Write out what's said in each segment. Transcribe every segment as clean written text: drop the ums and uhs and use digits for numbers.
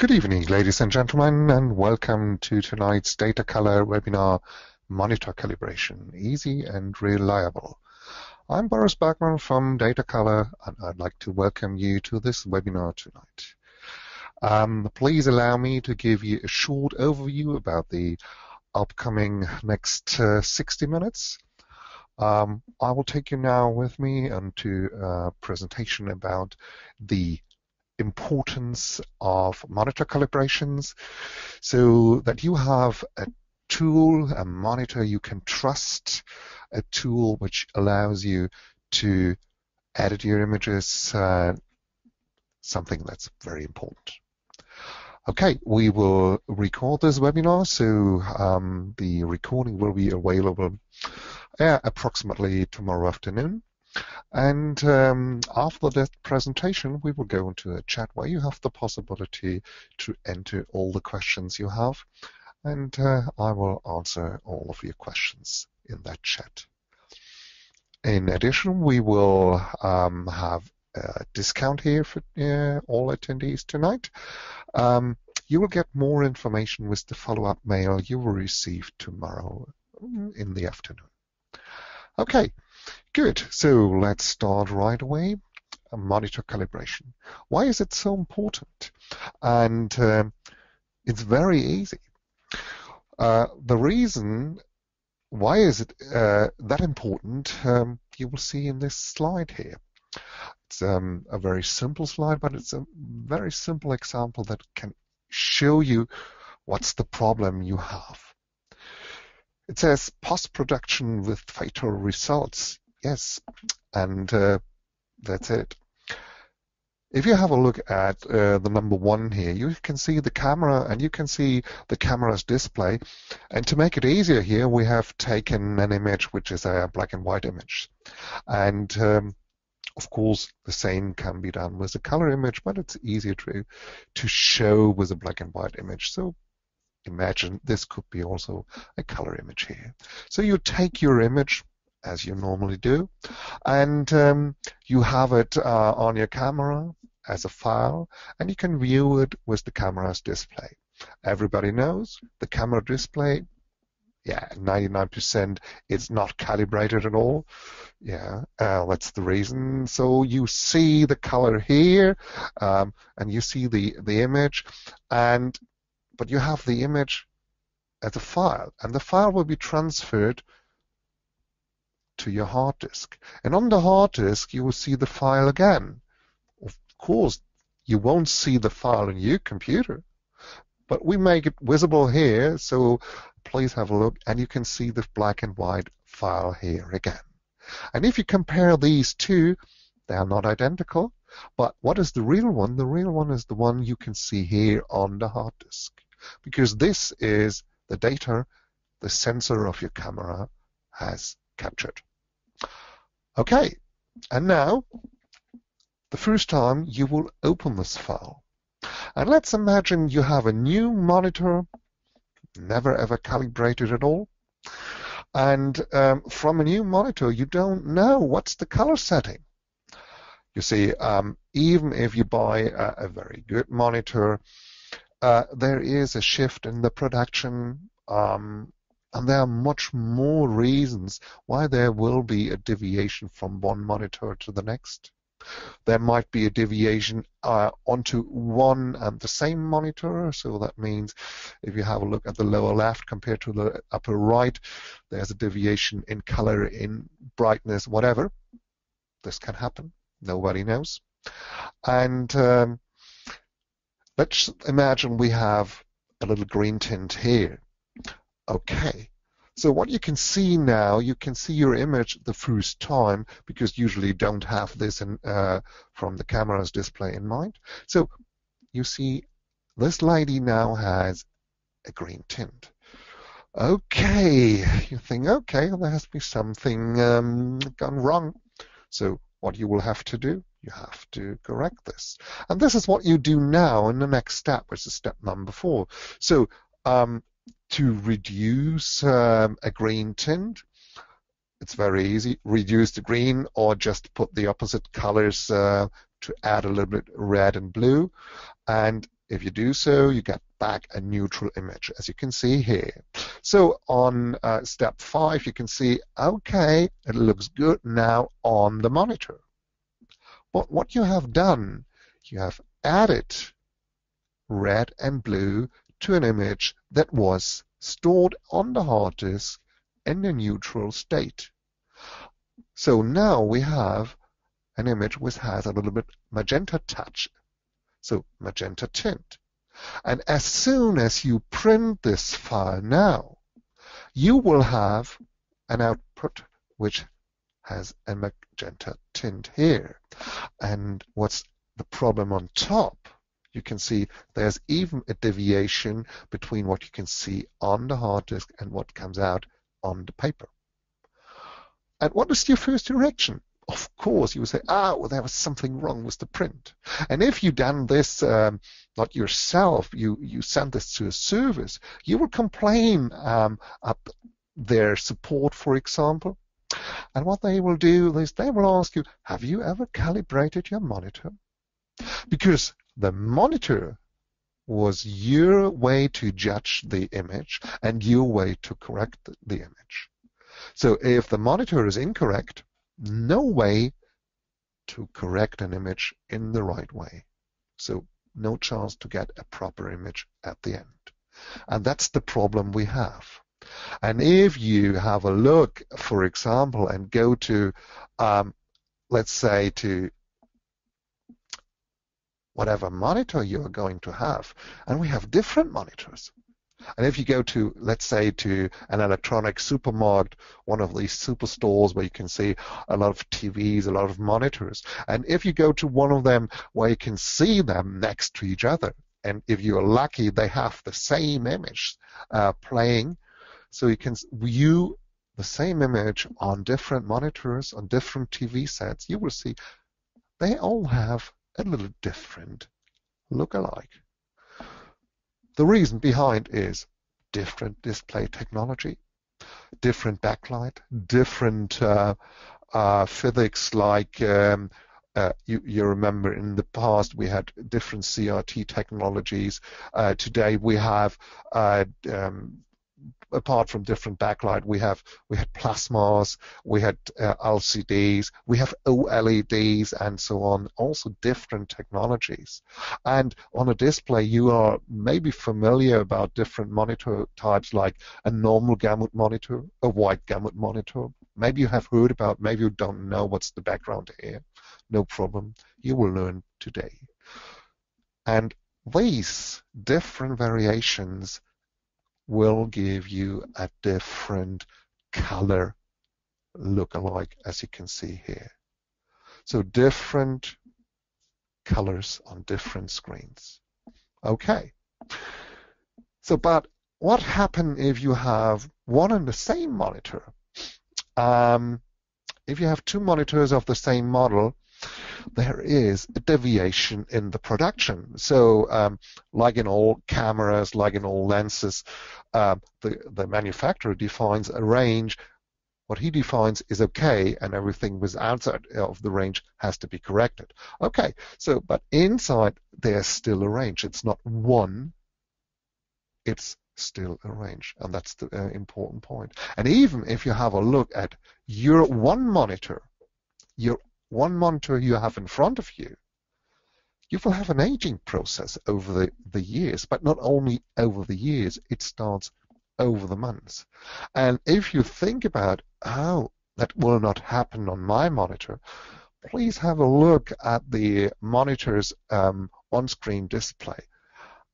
Good evening, ladies and gentlemen, and welcome to tonight's Datacolor webinar, Monitor Calibration, Easy and Reliable. I'm Boris Bergman from Datacolor, and I'd like to welcome you to this webinar tonight. Please allow me to give you a short overview about the upcoming next 60 minutes. I will take you now with me into a presentation about the importance of monitor calibrations so that you have a tool, a monitor you can trust, a tool which allows you to edit your images, something that's very important. Okay, we will record this webinar, so the recording will be available approximately tomorrow afternoon. And after that presentation, we will go into a chat where you have the possibility to enter all the questions you have, and I will answer all of your questions in that chat. In addition, we will have a discount here for all attendees tonight. You will get more information with the follow-up mail you will receive tomorrow in the afternoon. Okay. Good. So let's start right away. Monitor calibration. Why is it so important? And it's very easy. The reason why is it that important, you will see in this slide here. It's a very simple slide, but it's a very simple example that can show you what's the problem you have. It says post-production with fatal results. Yes, and that's it. If you have a look at the number 1 here, you can see the camera and you can see the camera's display. And to make it easier here, we have taken an image which is a black and white image. And of course, the same can be done with a color image, but it's easier to show with a black and white image. So imagine this could be also a color image here. So you take your image, as you normally do, and you have it on your camera as a file, and you can view it with the camera's display. Everybody knows the camera display, 99% it's not calibrated at all. That's the reason. So you see the color here, and you see the image, but you have the image as a file, and the file will be transferred to your hard disk. And on the hard disk, you will see the file again. Of course, you won't see the file in your computer, but we make it visible here, so please have a look, and you can see the black and white file here again. And if you compare these two, they are not identical, but what is the real one? The real one is the one you can see here on the hard disk, because this is the data the sensor of your camera has captured. Okay, and now the first time you will open this file. And let's imagine you have a new monitor, never ever calibrated at all. And from a new monitor, you don't know what's the color setting. You see, even if you buy a very good monitor, there is a shift in the production, and there are much more reasons why there will be a deviation from one monitor to the next. There might be a deviation onto one and the same monitor, so that means if you have a look at the lower left compared to the upper right, there's a deviation in color, in brightness, whatever. This can happen. Nobody knows. And let's imagine we have a little green tint here. Okay, so what you can see now, you can see your image the first time, because usually you don't have this from the camera's display in mind. So you see this lady now has a green tint. Okay, you think, okay, there has been something gone wrong. So what you will have to do, you have to correct this. And this is what you do now in the next step, which is step number 4. So to reduce a green tint, it's very easy. Reduce the green, or just put the opposite colors to add a little bit red and blue. And If you do so, you get back a neutral image, as you can see here. So on step 5, you can see, okay, it looks good now on the monitor. But what you have done, you have added red and blue to an image that was stored on the hard disk in a neutral state. So now we have an image which has a little bit magenta touch, so magenta tint. And as soon as you print this file now, you will have an output which has a magenta tint here. And what's the problem on top? You can see there's even a deviation between what you can see on the hard disk and what comes out on the paper. And what is your first reaction? Of course, you will say, well, there was something wrong with the print. And if you've done this not yourself, you send this to a service, you will complain at their support, for example. And what they will do is they will ask you, have you ever calibrated your monitor? Because the monitor was your way to judge the image and your way to correct the image. So if the monitor is incorrect, no way to correct an image in the right way. So no chance to get a proper image at the end. And that's the problem we have. And if you have a look, for example, and go to, let's say, to whatever monitor you're going to have, and we have different monitors. And if you go to, let's say, to an electronic supermarket, one of these superstores where you can see a lot of TVs, a lot of monitors, and if you go to one of them where you can see them next to each other, and if you're lucky, they have the same image playing, so you can view the same image on different monitors, on different TV sets, you will see they all have a little different look-alike. The reason behind is different display technology, different backlight, different physics, like you remember in the past we had different CRT technologies. Today we have apart from different backlight, we had plasmas, we had LCDs, we have OLEDs, and so on, also different technologies. And on a display, you are maybe familiar about different monitor types, like a normal Gamut monitor, a white Gamut monitor. Maybe you have heard about, maybe you don't know what's the background here. No problem, you will learn today. And these different variations will give you a different color look-alike, as you can see here. So different colors on different screens. Okay. So, but what happens if you have one and the same monitor? If you have two monitors of the same model, there is a deviation in the production. So like in all cameras, like in all lenses, the manufacturer defines a range. What he defines is okay, and everything was outside of the range has to be corrected. Okay, so but inside there's still a range. It's not one, it's still a range, and that's the important point. And even if you have a look at your one monitor you have in front of you, you will have an aging process over the years, but not only over the years, it starts over the months. And if you think about how that will not happen on my monitor, please have a look at the monitor's on-screen display.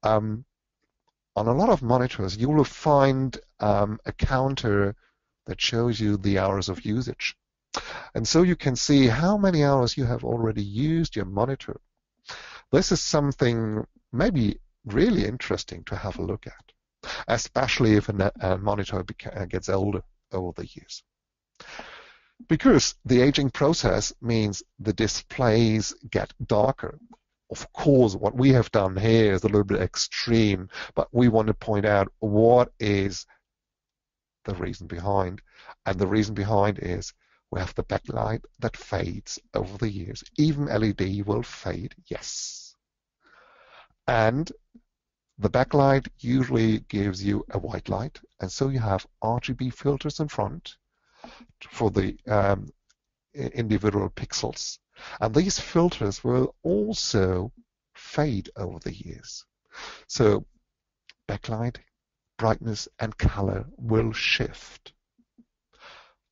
On a lot of monitors, you will find a counter that shows you the hours of usage. And so you can see how many hours you have already used your monitor. This is something maybe really interesting to have a look at, especially if a monitor gets older over the years. Because the aging process means the displays get darker. Of course, what we have done here is a little bit extreme, but we want to point out what is the reason behind. And the reason behind is we have the backlight that fades over the years. Even LED will fade, yes. And the backlight usually gives you a white light, and so you have RGB filters in front for the individual pixels. And these filters will also fade over the years. So backlight, brightness, and color will shift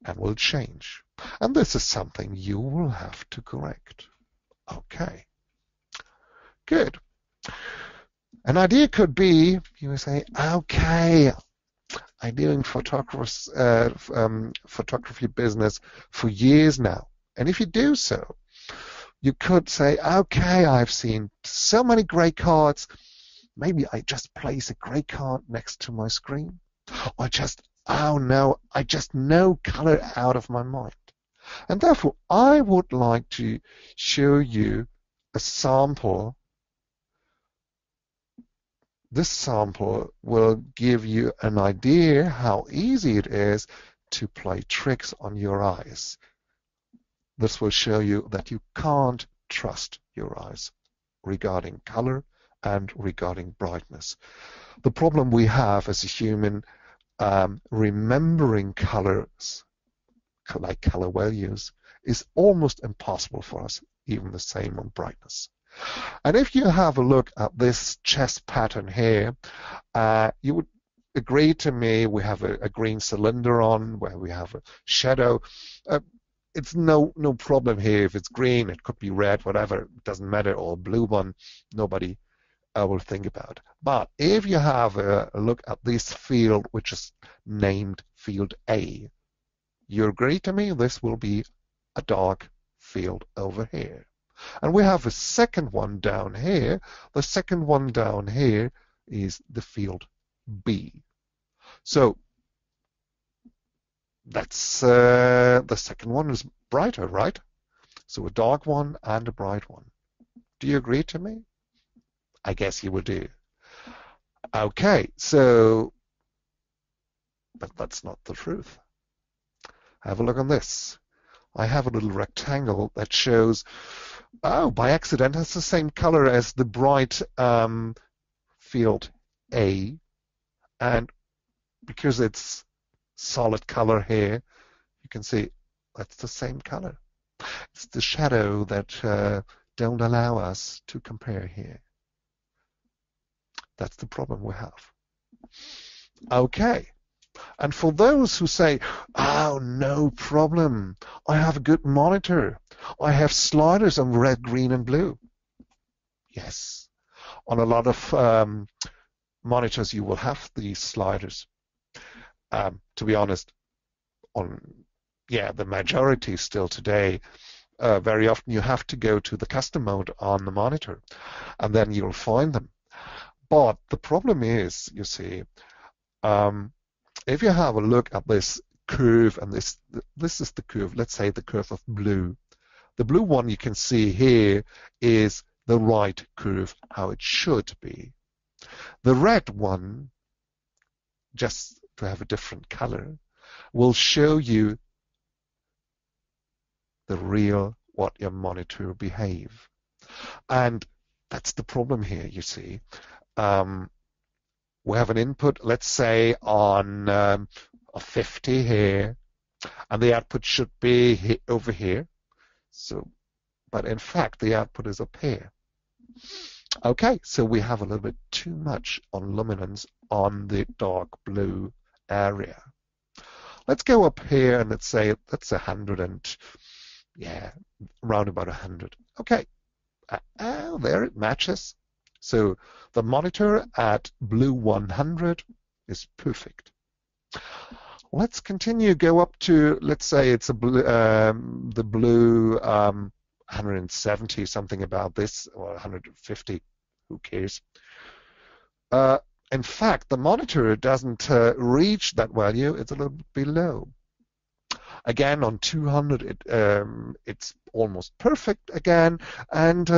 and will change. And this is something you will have to correct. Okay, good. An idea could be, you would say, okay, I'm doing photography business for years now. And if you do so, you could say, okay, I've seen so many great cards. Maybe I just place a gray card next to my screen. Or just, oh no, I just know color out of my mind. And therefore, I would like to show you a sample. This sample will give you an idea how easy it is to play tricks on your eyes. This will show you that you can't trust your eyes regarding color and regarding brightness. The problem we have as a human remembering colors, like color values, is almost impossible for us, even the same on brightness. And if you have a look at this chest pattern here, you would agree to me we have a green cylinder on where we have a shadow. It's no problem here if it's green, it could be red, whatever, it doesn't matter, or a blue one, nobody will think about. But if you have a look at this field, which is named field A, you agree to me this will be a dark field over here. And we have a second one down here. The second one down here is the field B. So that's the second one is brighter, right? So a dark one and a bright one. Do you agree to me? I guess you will do. Okay, so, but that's not the truth. Have a look on this. I have a little rectangle that shows, oh, by accident, it's the same color as the bright field A. And because it's solid color here, you can see that's the same color. It's the shadow that don't allow us to compare here. That's the problem we have. Okay. And for those who say, oh, no problem, I have a good monitor. I have sliders on red, green, and blue. Yes. On a lot of monitors, you will have these sliders. To be honest, the majority still today, very often you have to go to the custom mode on the monitor, and then you'll find them. But the problem is, you see, if you have a look at this curve, and this is the curve, let's say the curve of blue. The blue one you can see here is the right curve, how it should be. The red one, just to have a different color, will show you the real what your monitor behave. And that's the problem here, you see. We have an input, let's say, on a 50 here, and the output should be over here. So, but in fact, the output is up here. Okay, so we have a little bit too much on luminance on the dark blue area. Let's go up here and let's say that's 100 and around about 100. Okay, there it matches. So the monitor at blue 100 is perfect. Let's continue, go up to, let's say it's a blue, the blue 170, something about this, or 150, who cares. In fact, the monitor doesn't reach that value, it's a little bit below. Again, on 200, it's almost perfect again. And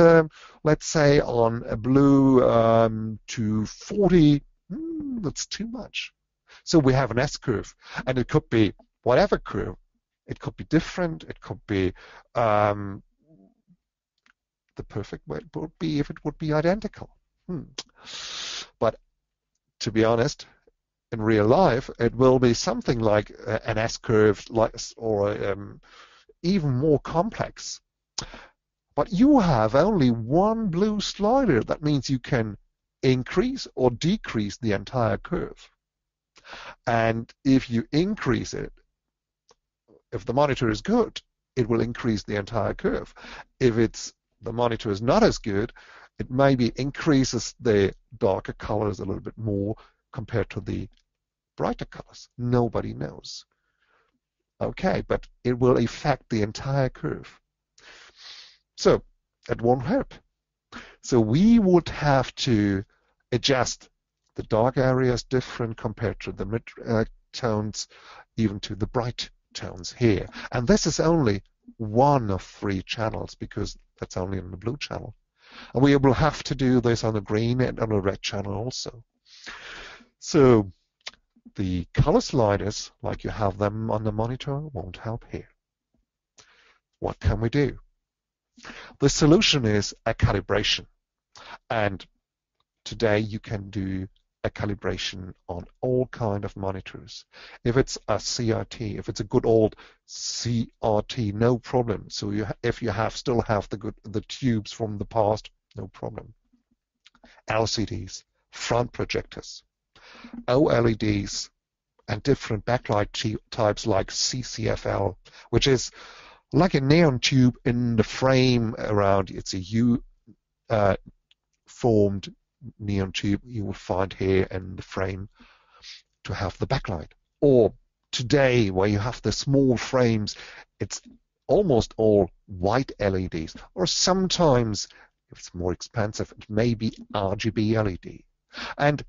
let's say on a blue 240, that's too much. So we have an S-curve, and it could be whatever curve. It could be different. It could be the perfect way it would be if it would be identical. But to be honest, in real life, it will be something like an S-curve, or even more complex. But you have only one blue slider. That means you can increase or decrease the entire curve. And if you increase it, if the monitor is good, it will increase the entire curve. If the monitor is not as good, it maybe increases the darker colors a little bit more compared to the brighter colors. Nobody knows. Okay, but it will affect the entire curve. So it won't help. So we would have to adjust the dark areas different compared to the mid tones, even to the bright tones here. And this is only one of 3 channels, because that's only on the blue channel. And we will have to do this on the green and on the red channel also. So the color sliders, like you have them on the monitor, won't help here. What can we do? The solution is a calibration. And today you can do a calibration on all kind of monitors. If it's a CRT, if it's a good old CRT, no problem. So if you still have the tubes from the past, no problem. LCDs, front projectors, OLEDs, and different backlight types like CCFL, which is like a neon tube in the frame around. It's a U-formed neon tube you will find here in the frame to have the backlight. Or today, where you have the small frames, it's almost all white LEDs. Or sometimes, if it's more expensive, it may be RGB LED. And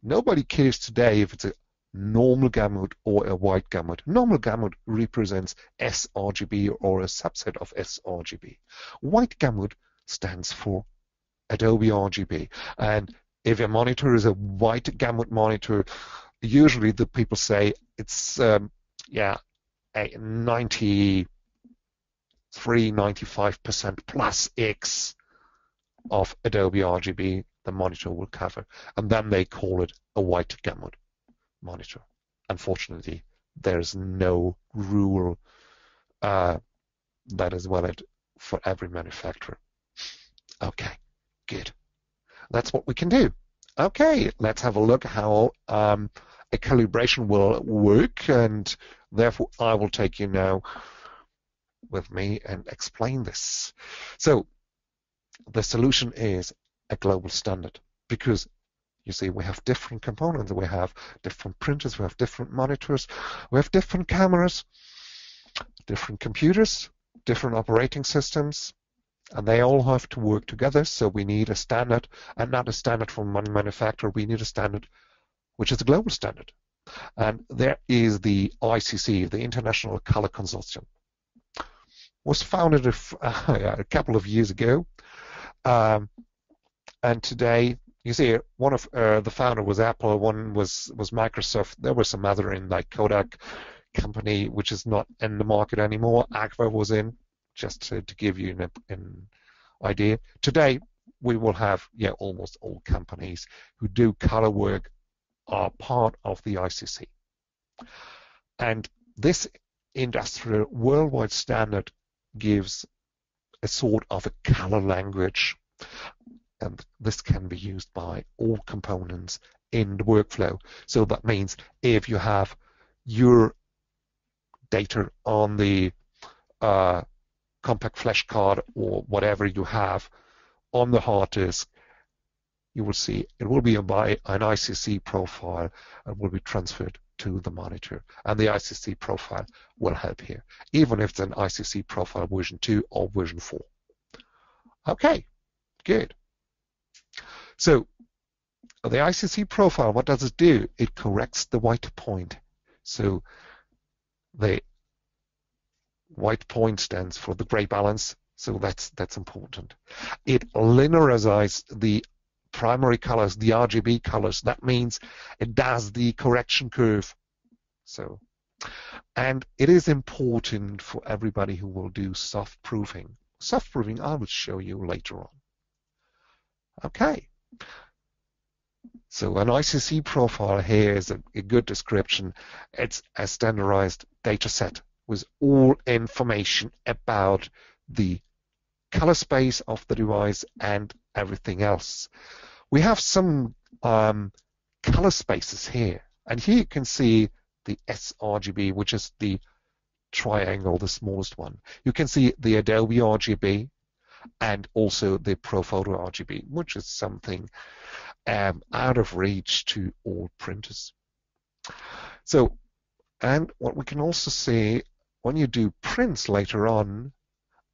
nobody cares today if it's a normal gamut or a white gamut. Normal gamut represents sRGB or a subset of sRGB. White gamut stands for Adobe RGB. And if a monitor is a white gamut monitor, usually the people say it's a 93-95% plus X of Adobe RGB the monitor will cover, and then they call it a white gamut monitor. Unfortunately, there's no rule that is valid for every manufacturer. Okay, good. That's what we can do. Okay, let's have a look how a calibration will work, and therefore I will take you now with me and explain this. So the solution is a global standard, because you see we have different components, we have different printers, we have different monitors, we have different cameras, different computers, different operating systems, and they all have to work together. So we need a standard, and not a standard from one manufacturer. We need a standard which is a global standard. And there is the ICC, the International Color Consortium. Was founded a couple of years ago. And today, you see, one of the founder was Apple, one was Microsoft. There were some other in, like Kodak company, which is not in the market anymore. Agfa was in, just to give you an idea. Today, we will have almost all companies who do color work are part of the ICC. And this industrial worldwide standard gives a sort of a color language, and this can be used by all components in the workflow. So that means if you have your data on the compact flash card or whatever you have on the hard disk, you will see it will be by an ICC profile and will be transferred to the monitor. And the ICC profile will help here, even if it's an ICC profile version 2 or version 4. Okay, good. So the ICC profile, what does it do? It corrects the white point. So the white point stands for the gray balance, so that's important. It linearizes the primary colors, the RGB colors. That means it does the correction curve. So, and it is important for everybody who will do soft proofing. Soft proofing I will show you later on. Okay, So an ICC profile here is a good description. It's a standardized data set with all information about the color space of the device and everything else. We have some color spaces here, and here you can see the sRGB, which is the triangle, the smallest one. You can see the Adobe RGB and also the ProPhoto RGB, which is something out of reach to all printers. So, and what we can also see when you do prints later on,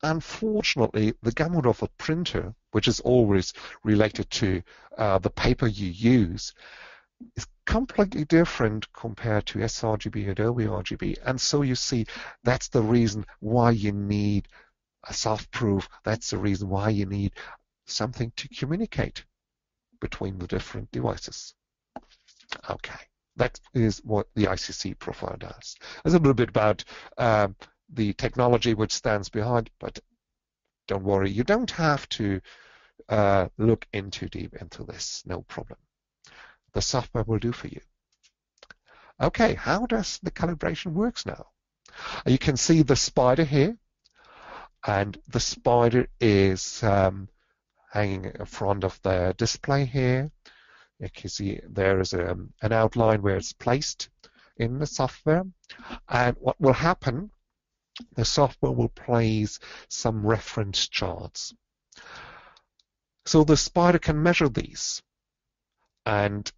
unfortunately, the gamut of a printer, which is always related to the paper you use, is completely different compared to sRGB, Adobe RGB. And so you see, that's the reason why you need a soft proof. That's the reason why you need something to communicate between the different devices. Okay, that is what the ICC profile does. There's a little bit about the technology which stands behind, but don't worry, you don't have to look too deep into this, no problem. The software will do for you. Okay, how does the calibration works now? You can see the spider here, and the spider is hanging in front of the display here. You can see there is an outline where it's placed in the software. And what will happen, the software will place some reference charts. So the spider can measure these. And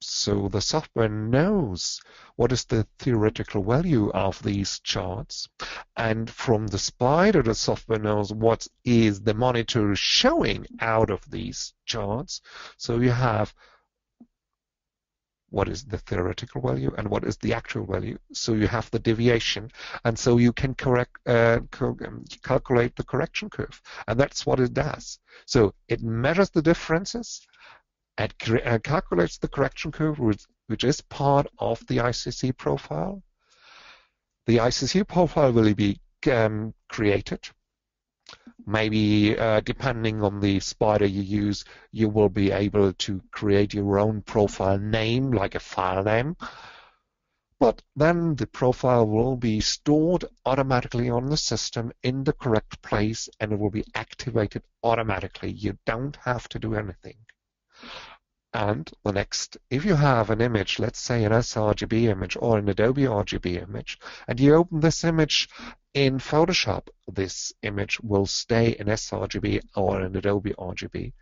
so the software knows what is the theoretical value of these charts. And from the spider, the software knows what is the monitor showing out of these charts. So you have what is the theoretical value and what is the actual value. So you have the deviation, and so you can calculate the correction curve, and that's what it does. So it measures the differences and calculates the correction curve, which is part of the ICC profile. The ICC profile will be created. Maybe depending on the spider you use, you will be able to create your own profile name, like a file name. But then the profile will be stored automatically on the system in the correct place, and it will be activated automatically. You don't have to do anything. And the next, if you have an image, let's say an sRGB image or an Adobe RGB image, and you open this image in Photoshop, this image will stay in sRGB or an Adobe RGB.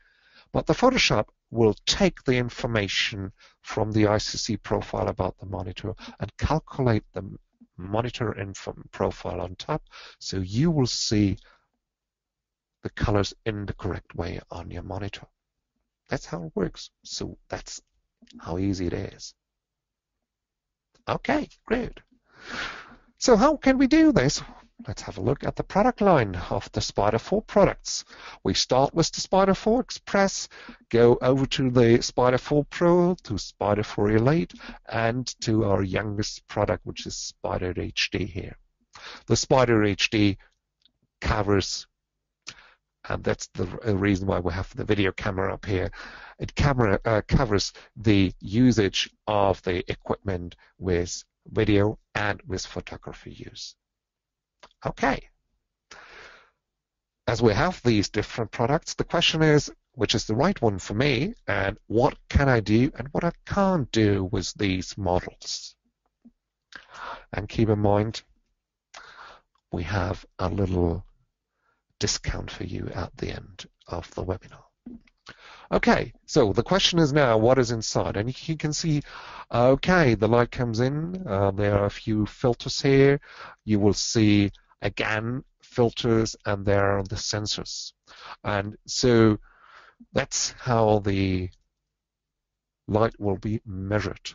But the Photoshop will take the information from the ICC profile about the monitor and calculate the monitor profile on top, so you will see the colors in the correct way on your monitor. That's how it works. So that's how easy it is. Okay, great. So how can we do this? Let's have a look at the product line of the Spyder 4 products. We start with the Spyder 4 Express, go over to the Spyder 4 Pro, to Spyder 4 Elite, and to our youngest product, which is SpyderHD here. The SpyderHD covers, and that's the reason why we have the video camera up here. It covers the usage of the equipment with video and with photography use. Okay. As we have these different products, the question is, which is the right one for me, and what can I do and what I can't do with these models? And keep in mind, we have a little discount for you at the end of the webinar. Okay, so the question is now, what is inside? And you can see, okay, the light comes in. There are a few filters here. You will see, again, filters, and there are the sensors. And so that's how the light will be measured.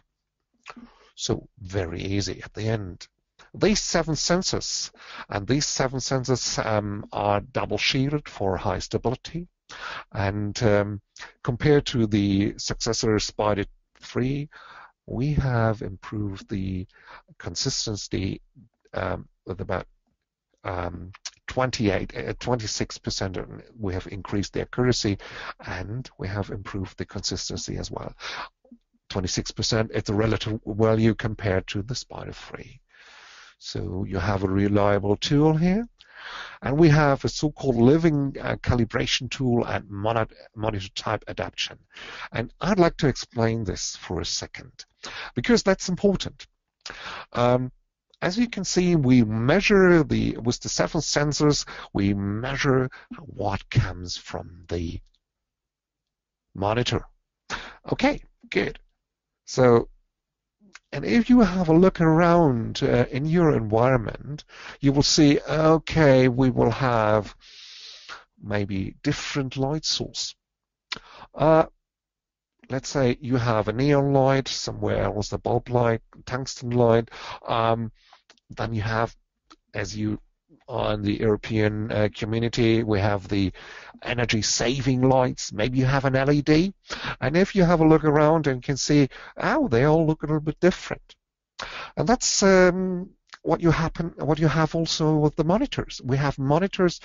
So very easy at the end. These 7 sensors, and these 7 sensors are double shielded for high stability. And compared to the successor Spyder 3, we have improved the consistency with about 20% 26%. We have increased the accuracy, and we have improved the consistency as well. 26%, it's a relative value compared to the Spider 3. So you have a reliable tool here. And we have a so-called living calibration tool and monitor type adaptation. And I'd like to explain this for a second, because that's important. As you can see, we measure with the 7 sensors, we measure what comes from the monitor. Okay, good. So, and if you have a look around in your environment, you will see, okay, we will have maybe different light source. Let's say you have a neon light, somewhere else a bulb light, tungsten light. Then you have, as you are in the European community, we have the energy-saving lights. Maybe you have an LED. And if you have a look around and can see, oh, they all look a little bit different. And that's what you have also with the monitors. We have monitors,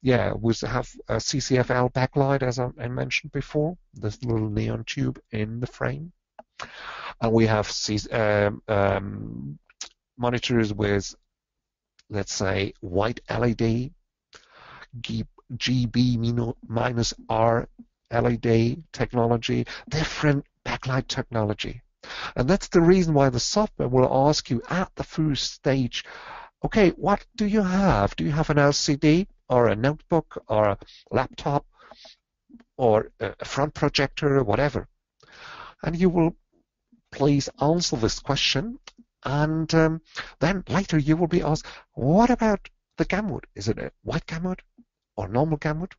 yeah, we have a CCFL backlight, as I mentioned before, this little neon tube in the frame. And we have monitors with, let's say, white LED, GB-R LED technology, different backlight technology. And that's the reason why the software will ask you at the first stage, okay, what do you have? Do you have an LCD or a notebook or a laptop or a front projector or whatever? And you will please answer this question. And then later you will be asked, what about the Gamut? Is it a white Gamut or normal Gamut?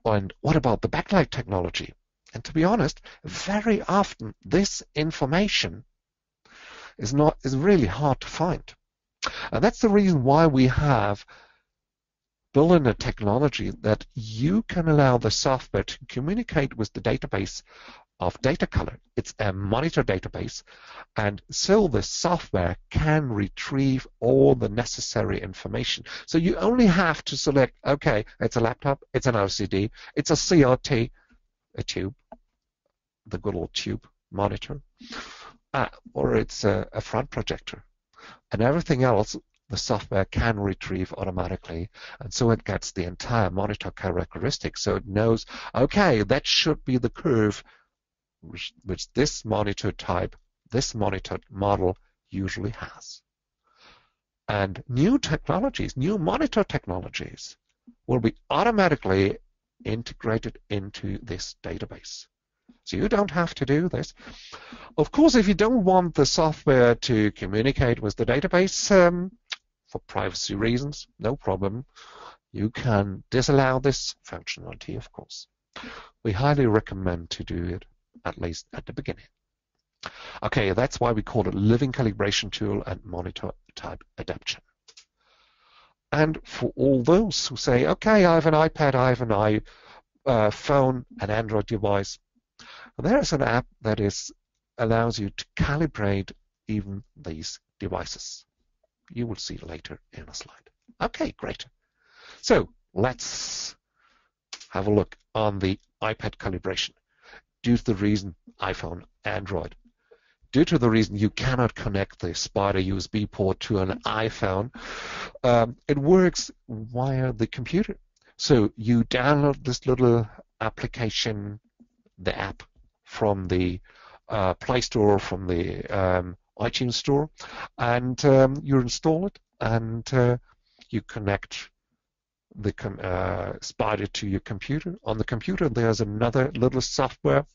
And what about the backlight technology? And to be honest, very often this information is really hard to find. And that's the reason why we have built in a technology that you can allow the software to communicate with the database of Datacolor. It's a monitor database, and so the software can retrieve all the necessary information. So you only have to select, okay, it's a laptop, it's an LCD, it's a CRT, a tube, the good old tube monitor, or it's a front projector. And everything else the software can retrieve automatically, and so it gets the entire monitor characteristics. So it knows, okay, that should be the curve which this monitor type, this monitor model usually has. And new technologies, new monitor technologies, will be automatically integrated into this database. So you don't have to do this. Of course, if you don't want the software to communicate with the database for privacy reasons, no problem. You can disallow this functionality, of course. We highly recommend to do it, at least at the beginning. Okay, that's why we call it living calibration tool and monitor type adaptation. And for all those who say, okay, I have an iPad, I have an iPhone, an Android device, there is an app that allows you to calibrate even these devices. You will see later in a slide. Okay, great. So let's have a look on the iPad calibration. Due to the reason iPhone, Android, due to the reason you cannot connect the Spider USB port to an iPhone, it works via the computer. So you download this little application, the app, from the Play Store, from the iTunes Store, and you install it, and you connect the Spider to your computer. On the computer, there's another little software,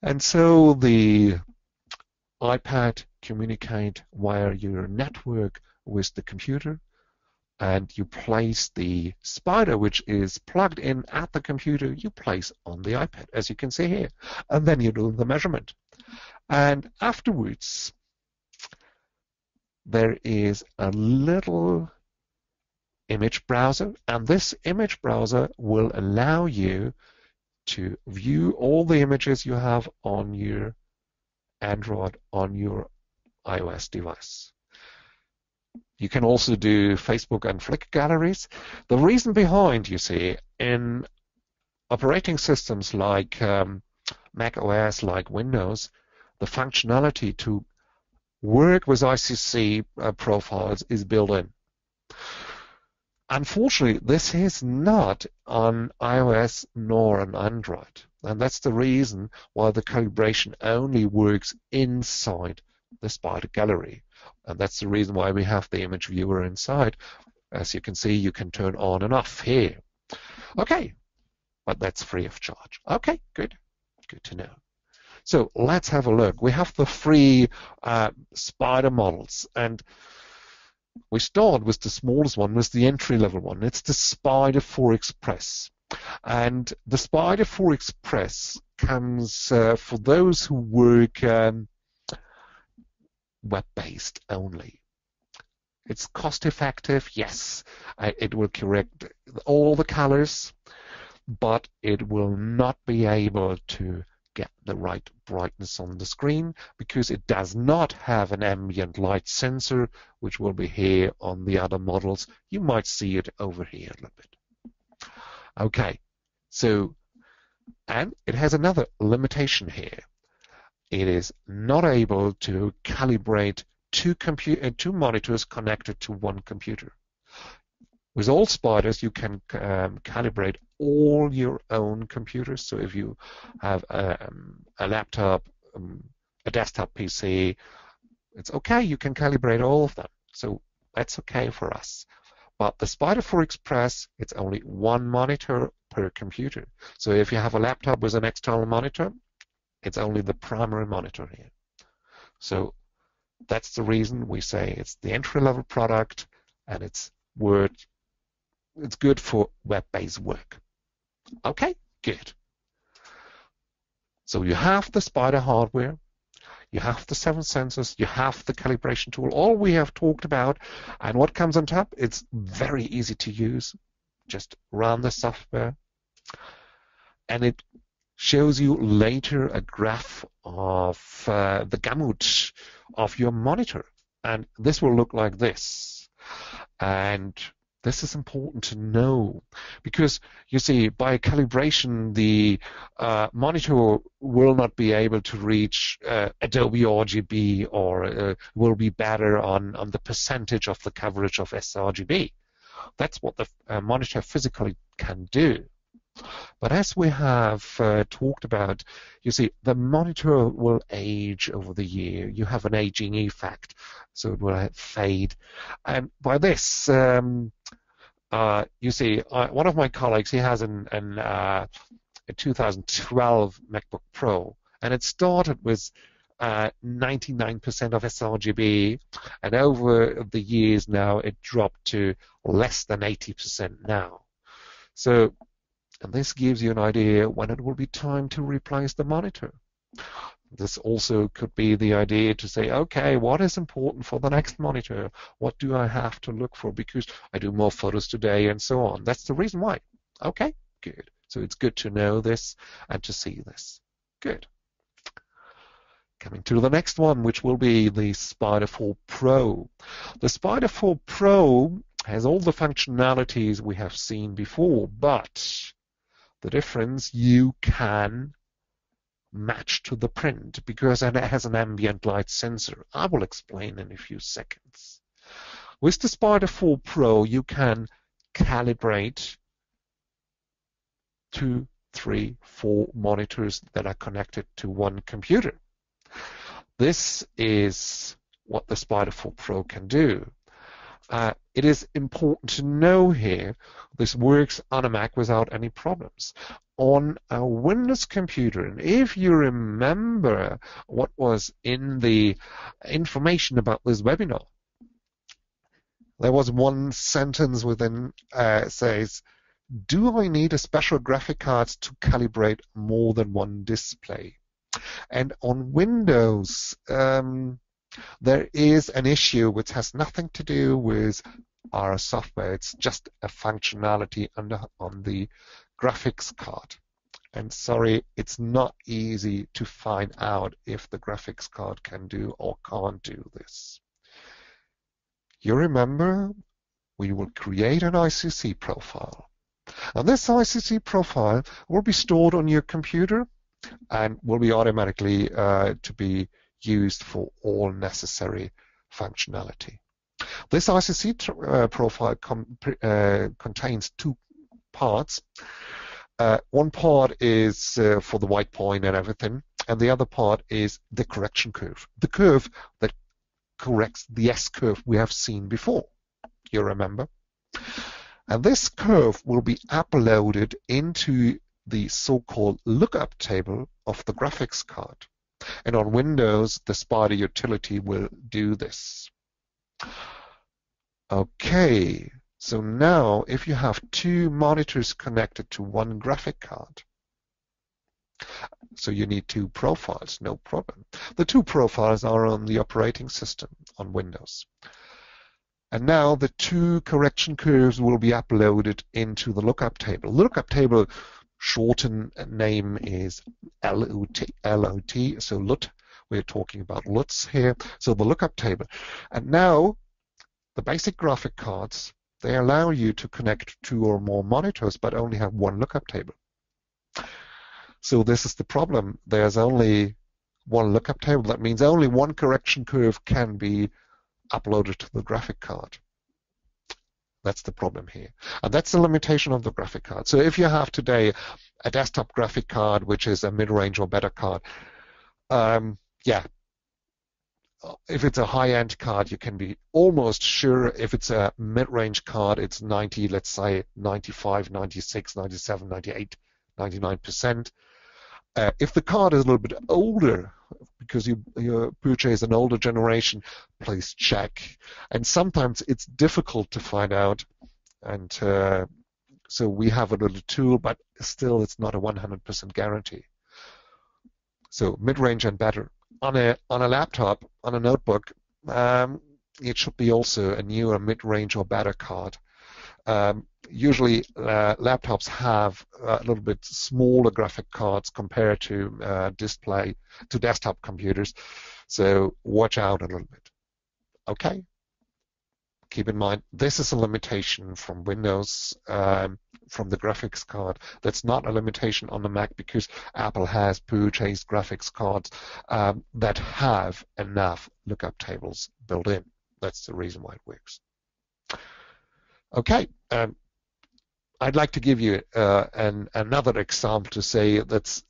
and so the iPad communicate via your network with the computer, and you place the Spider, which is plugged in at the computer, you place on the iPad, as you can see here, and then you do the measurement. And afterwards, there is a little image browser, and this image browser will allow you to view all the images you have on your Android, on your iOS device. You can also do Facebook and Flickr galleries. The reason behind, you see, in operating systems like Mac OS, like Windows, the functionality to work with ICC profiles is built in. Unfortunately, this is not on iOS nor on Android. And that's the reason why the calibration only works inside the Spider gallery. And that's the reason why we have the image viewer inside. As you can see, you can turn on and off here. Okay, but that's free of charge. Okay, good. Good to know. So let's have a look. We have the free Spider models, and we start with the smallest one, with the entry-level one. It's the Spider 4 Express. And the Spider 4 Express comes for those who work web-based only. It's cost-effective, yes. It will correct all the colors, but it will not be able to get the right brightness on the screen because it does not have an ambient light sensor, which will be here on the other models. You might see it over here a little bit. Okay, so, and it has another limitation here. It is not able to calibrate two monitors connected to one computer. With all Spyders, you can calibrate all your own computers. So if you have a laptop, a desktop PC, it's okay. You can calibrate all of them. So that's okay for us. But the Spider 4 Express, it's only one monitor per computer. So if you have a laptop with an external monitor, it's only the primary monitor here. So that's the reason we say it's the entry-level product, and it's good for web-based work. Okay, good. So you have the Spider hardware, you have the 7 sensors, you have the calibration tool, all we have talked about, and what comes on top, it's very easy to use. Just run the software, and it shows you later a graph of the gamut of your monitor, and this will look like this. And this is important to know because, you see, by calibration, the monitor will not be able to reach Adobe RGB or will be better on the percentage of the coverage of sRGB. That's what the monitor physically can do. But as we have talked about, you see, the monitor will age over the year. You have an aging effect, so it will fade. And by this, you see, one of my colleagues, he has a 2012 MacBook Pro, and it started with 99% of sRGB, and over the years now, it dropped to less than 80% now. So, and this gives you an idea when it will be time to replace the monitor. This also could be the idea to say, okay, what is important for the next monitor? What do I have to look for? Because I do more photos today and so on. That's the reason why. Okay, good. So it's good to know this and to see this. Good. Coming to the next one, which will be the Spider 4 Pro. The Spider 4 Pro has all the functionalities we have seen before, but the difference, you can match to the print because it has an ambient light sensor. I will explain in a few seconds. With the Spider 4 Pro, you can calibrate 2, 3, 4 monitors that are connected to one computer. This is what the Spider 4 Pro can do. It is important to know here, this works on a Mac without any problems. On a Windows computer, and if you remember what was in the information about this webinar, there was one sentence within says, do I need a special graphic card to calibrate more than one display? And on Windows, there is an issue which has nothing to do with our software. It's just a functionality on the graphics card. And sorry, it's not easy to find out if the graphics card can do or can't do this. You remember we will create an ICC profile. And this ICC profile will be stored on your computer and will be automatically to be used for all necessary functionality. This ICC profile contains two parts. One part is for the white point and everything, and the other part is the correction curve, the curve that corrects the S-curve we have seen before, you remember? And this curve will be uploaded into the so-called lookup table of the graphics card. And on Windows, the Spyder utility will do this. Okay, so now if you have two monitors connected to one graphic card, so you need two profiles, no problem. The two profiles are on the operating system on Windows. And now the two correction curves will be uploaded into the lookup table. The lookup table shortened name is LOT, so LUT. We're talking about LUTs here. So the lookup table. And now the basic graphic cards, they allow you to connect two or more monitors, but only have one lookup table. So this is the problem. There's only one lookup table. That means only one correction curve can be uploaded to the graphic card. That's the problem here. And that's the limitation of the graphic card. So if you have today a desktop graphic card, which is a mid-range or better card, yeah, if it's a high-end card, you can be almost sure. If it's a mid-range card, it's 90, let's say 95, 96, 97, 98, 99%. If the card is a little bit older, because you purchase an older generation, please check. And sometimes it's difficult to find out. And so we have a little tool, but still it's not a 100% guarantee. So mid-range and better. On a laptop, on a notebook, it should be also a newer mid-range or better card. Usually laptops have a little bit smaller graphic cards compared to desktop computers, so watch out a little bit. Okay, keep in mind this is a limitation from Windows, from the graphics card. That's not a limitation on the Mac, because Apple has purchased graphics cards that have enough lookup tables built in. That's the reason why it works. Okay, I'd like to give you another example to say that's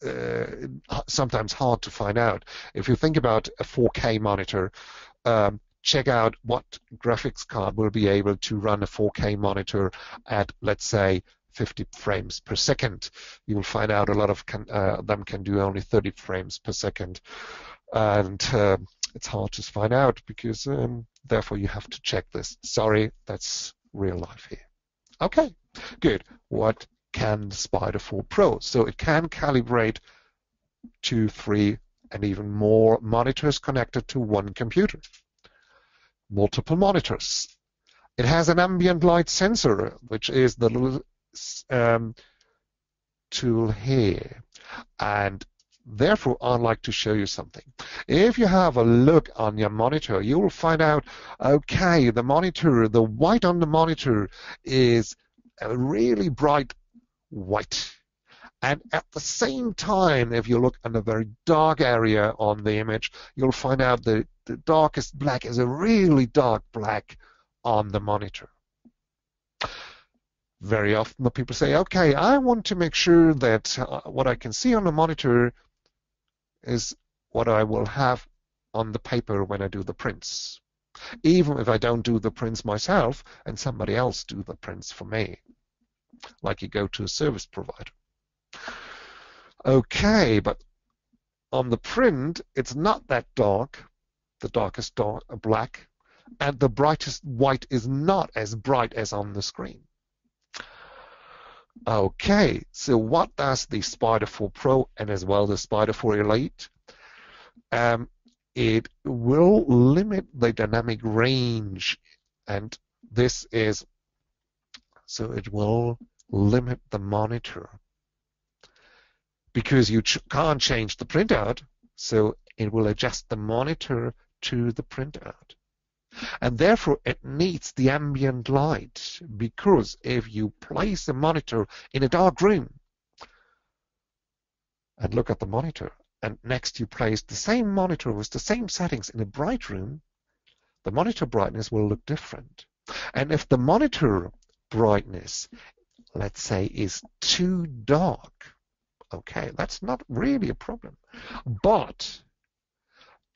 sometimes hard to find out. If you think about a 4K monitor, check out what graphics card will be able to run a 4K monitor at, let's say, 50 frames per second. You will find out a lot of them can do only 30 frames per second. And it's hard to find out because therefore you have to check this. Sorry, that's real life here. Okay, good. What can the Spyder 4 Pro? So it can calibrate 2, 3, and even more monitors connected to one computer. Multiple monitors. It has an ambient light sensor, which is the little tool here. And therefore, I'd like to show you something. If you have a look on your monitor, you will find out, okay, the monitor, the white on the monitor is a really bright white. And at the same time, if you look in a very dark area on the image, you'll find out the darkest black is a really dark black on the monitor. Very often the people say, okay, I want to make sure that what I can see on the monitor is what I will have on the paper when I do the prints, even if I don't do the prints myself and somebody else do the prints for me, like you go to a service provider. Okay, but on the print, it's not that dark, the darkest dark, black, and the brightest white is not as bright as on the screen. Okay, so what does the Spyder 4 Pro and as well the Spyder 4 Elite? It will limit the dynamic range, and this is, so it will limit the monitor. Because you can't change the printout, so it will adjust the monitor to the printout. And therefore it needs the ambient light, because if you place a monitor in a dark room and look at the monitor, and next you place the same monitor with the same settings in a bright room, the monitor brightness will look different. And if the monitor brightness, let's say, is too dark, okay, that's not really a problem. But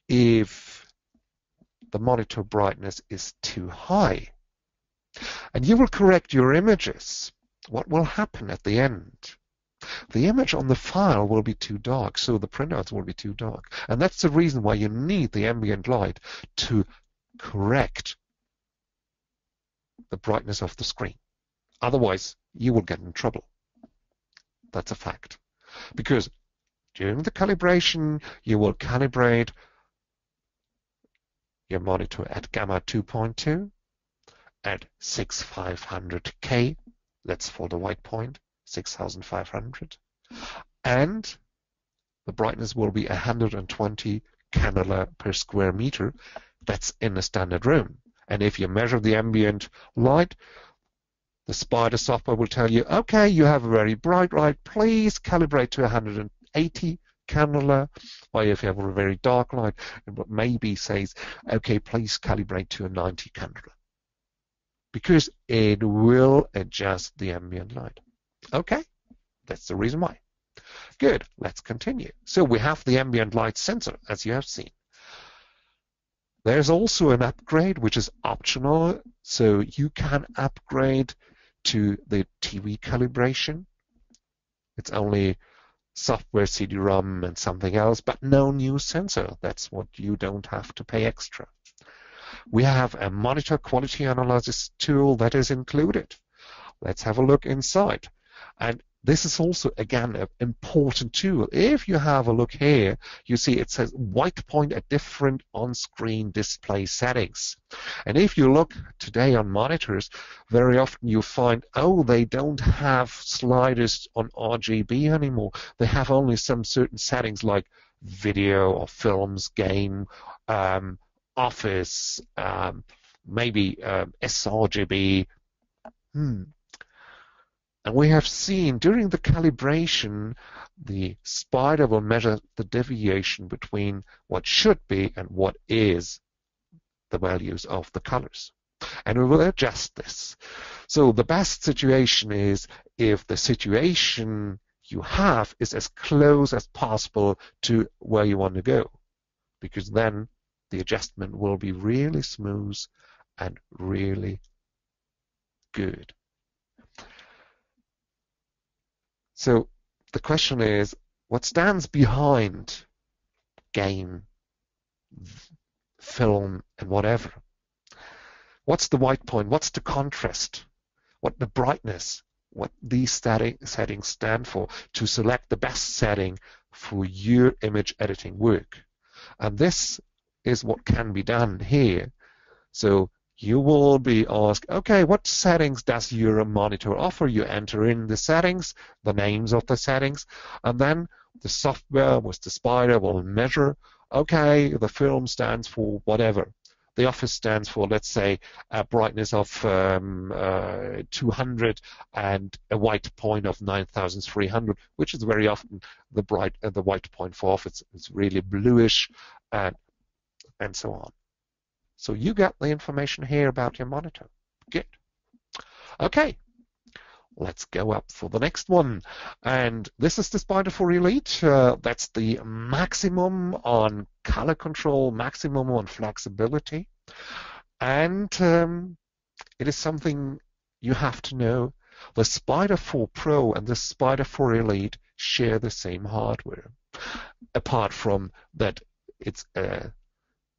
if the monitor brightness is too high, and you will correct your images, what will happen at the end? The image on the file will be too dark, so the printouts will be too dark. And that's the reason why you need the ambient light to correct the brightness of the screen. Otherwise, you will get in trouble. That's a fact. Because during the calibration, you will calibrate your monitor at gamma 2.2 at 6500K. That's for the white point, 6500. And the brightness will be 120 candela per square meter. That's in a standard room. And if you measure the ambient light, the Spyder software will tell you, okay, you have a very bright light, please calibrate to 180 candela. Or if you have a very dark light, it maybe says, okay, please calibrate to a 90 candela. Because it will adjust the ambient light. Okay, that's the reason why. Good, let's continue. So we have the ambient light sensor, as you have seen. There's also an upgrade which is optional, so you can upgrade to the TV calibration. It's only software, CD-ROM, and something else, but no new sensor. That's what you don't have to pay extra. We have a monitor quality analysis tool that is included. Let's have a look inside. And this is also, again, an important tool. If you have a look here, you see it says white point at different on-screen display settings. And if you look today on monitors, very often you find, oh, they don't have sliders on RGB anymore. They have only some certain settings like video or films, game, office, maybe sRGB. And we have seen during the calibration, the Spyder will measure the deviation between what should be and what is the values of the colors. And we will adjust this. So the best situation is if the situation you have is as close as possible to where you want to go, because then the adjustment will be really smooth and really good. So the question is, what stands behind game, film, and whatever? What's the white point? What's the contrast? What the brightness? What these settings stand for to select the best setting for your image editing work? And this is what can be done here. So you will be asked, okay, what settings does your monitor offer? You enter in the settings, the names of the settings, and then the software with the Spyder will measure, okay, the film stands for whatever. The office stands for, let's say, a brightness of 200 and a white point of 9300, which is very often the white point for office. It's really bluish, and so on. So you get the information here about your monitor. Good. Okay, let's go up for the next one. And this is the Spyder 4 Elite. That's the maximum on color control, maximum on flexibility. And it is something you have to know. The Spyder 4 Pro and the Spyder 4 Elite share the same hardware. Apart from that, it's a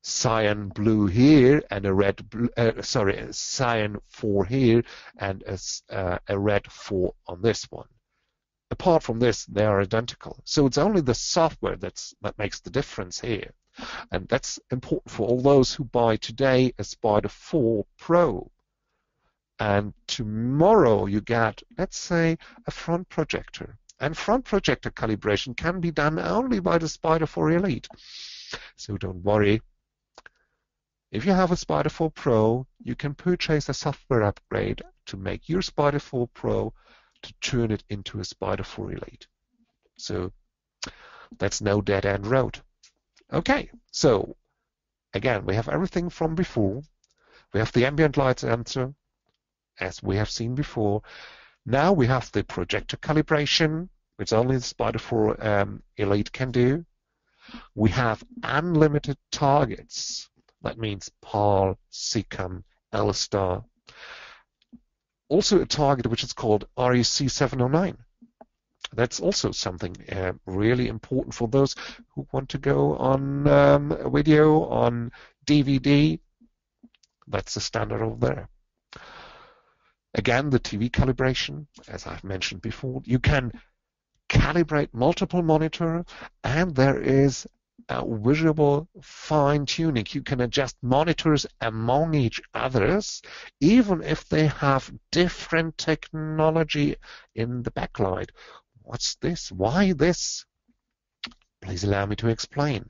cyan blue here and a red blue, a cyan 4 here and a red 4 on this one. Apart from this, they are identical. So it's only the software that makes the difference here. And that's important for all those who buy today a Spyder 4 Pro. And tomorrow you get, let's say, a front projector. And front projector calibration can be done only by the Spyder 4 Elite. So don't worry. If you have a Spider 4 Pro, you can purchase a software upgrade to make your Spider 4 Pro to turn it into a Spider 4 Elite. So that's no dead-end road. Okay, so again, we have everything from before. We have the ambient light sensor, as we have seen before. Now we have the projector calibration, which only the Spider 4 Elite can do. We have unlimited targets. That means PAL, SECAM, L-star. Also a target which is called REC 709. That's also something really important for those who want to go on video, on DVD. That's the standard over there. Again, the TV calibration, as I've mentioned before, you can calibrate multiple monitors, and there is a visual fine-tuning. You can adjust monitors among each others, even if they have different technology in the backlight. What's this? Why this? Please allow me to explain.